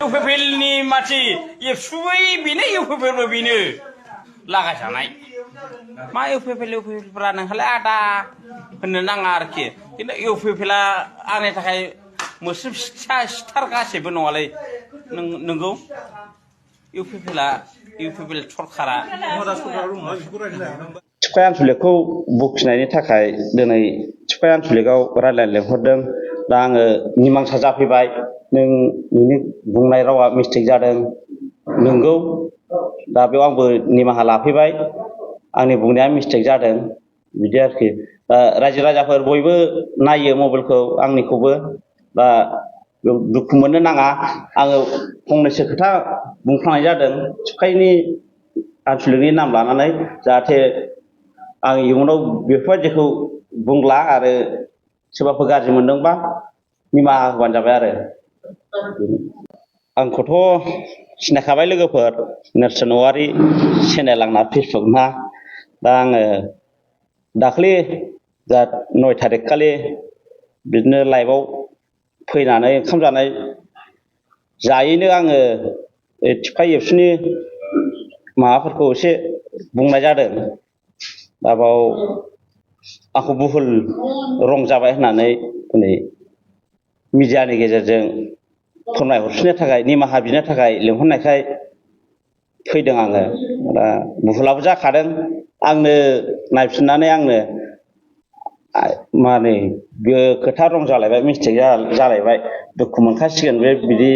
इउपिपिएलनि मानसि एबसुयै बेनो इउपिपिएलबो बेनो लागायजानाय मा इउपिपिएलफ्रा नोंहालाय आदा होननो नाङा आरोखि खिन्थु इउपिपिएलआ आंनि थाखाय मोस्रोम सिथार गासैबो नङालै नोंगौ इउपिपिएल सरकारा थिफाय आनसलिकखौ बखिनायनि थाखाय दिनै थिफाय आनसलिकआव रायज्लायनो लेंहरदों। दा आङो निमांसा जाफैबाय। नोंनि बुंनाय रावा मिस्टेक जादों नंगौ। दा बेयाव आंबो निमाहा लाफैबाय। आंनि बुंनाया मिस्टेक जादों बिदि आरोखि। रायजो राजाफोर बयबो नायो मबाइलखौ आंनिखौबो। दा दुखु मोननो नाङा। आङो फंनैसो खोथा बुंफ्लांनाय जादों थिफायनि आनसलिकनि नाम लानानै जाहाथे आं इयुनाव बेफोरबायदिखौ बुंला आरो सोरबाफोर गाज्रि मोनदोंबा निमाहा होबानो जाबाय आरो। आंखौथ' सिनायखाबाय लोगोफोर नेरसोन औवारि चेनेल आंना फेसबुक ना। दा आङो दाख्लि 9 थारिख खालि बिदिनो लाइभआव फैनानै ओंखाम जानाय जायैनो आङो थिफाय एबसुनि माबाफोरखौ एसे बुंनाय जादों। दा बाव आंखौ भुल रं जाबाय होननानै दिनै मिडियानि गेजेरजों फोरमायहरफिननो थाखाय निमाहा बिनो थाखाय लिंहरनायखाय फैदों आङो। दा भुलाबो जाखादों। आंनो नायफिननानै आंनो माने खोथा रं जालायबाय मिस्टेक जालायबाय दुखु मोनखासिगोन बे बिदि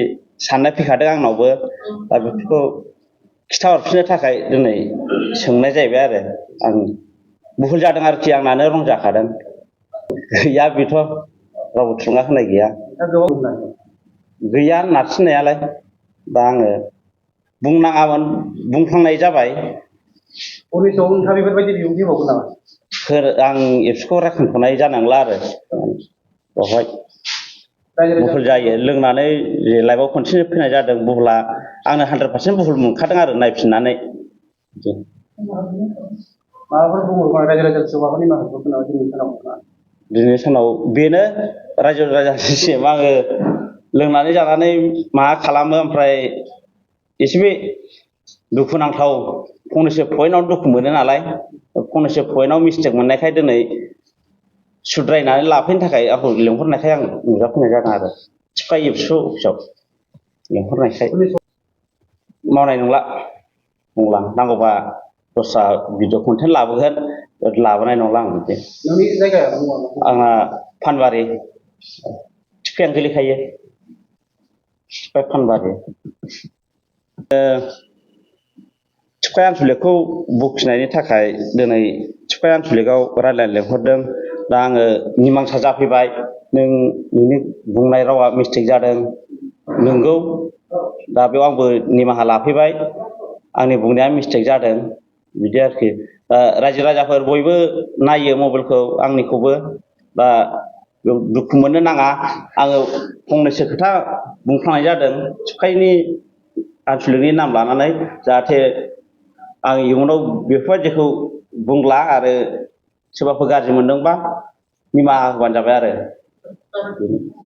साननाय फैखादों आंनावबो। दा बेफोरखौ खिथाहरफिननो थाखाय दिनै सोंनाय जाहैबाय आरो। आं भुल जादों आरोखि आंनानो रं जाखादों। गैया बेथ' रावबो थुलुंगा होनाय गैया। गैया नारसिननायालाय। दा आङो बुंनाङामोन बुंफ्लांनाय जाबाय। उननिसआव नोंथाङा बेफोरबायदि बिबुंथि होबावगोन नामा? आं एबसुखौ रायखांथ'नाय जानांला आरो बावहाय भुल जायो। लोंनानै लाइभआव खनसे फैनाय जादों। भुला आंनो 100% भुल मोनखादों आरो नायफिननानै। माबाफोर बुङोबा रायजो राजानि माबाफोर निमाहा बिहरगोन नामा दिनै सानाव? दिनै सानाव बेनो रायजो राजानिसिम आङो लोंनानै जानानै माबा खालामो ओमफ्राय एसे बे दुखुनांथाव फंनैसो पइन्टआव दुखु मोनो नालाय फंनैसो पइन्टआव मिस्टेक मोननायखाय दिनै सुद्रायनानै लाफैनो थाखाय आंखौ लेंहरनायखाय आं नुजाफैनाय जादों आरो थिफाय एबसु अफिसाव लेंहरनायखाय। मावनाय नंला बुंलां नांगौबा दस्रा भिडिअ कन्टेन्ट लाबोगोन लाबोनाय नंला आं बिदि। नोंनि जायगाया आंना फानबारि थिफायानो गोलैखायो थिफाय फानबारि। थिफाय आनसलिकखौ बखिनायनि थाखाय दिनै थिफाय आनसलिकआव रायज्लायनो लेंहरदों। दा आङो निमांसा जाफैबाय। नोंनि बुंनाय रावा मिस्टेक जादों नंगौ। दा बेयाव आंबो निमाहा लाफैबाय। आंनि बुंनाया मिस्टेक जादों बिदि आरोखि। रायजो राजाफोर बयबो नायो मबाइलखौ आंनिखौबो। दा दुखु मोननो नाङा। आङो फंनैसो खोथा बुंफ्लांनाय जादों थिफायनि आनसलिकनि नाम लानानै जाहाथे आं इयुनाव बेफोरबायदिखौ बुंला आरो सोरबाफोर गाज्रि मोनदोंबा निमाहा होबानो जाबाय आरो।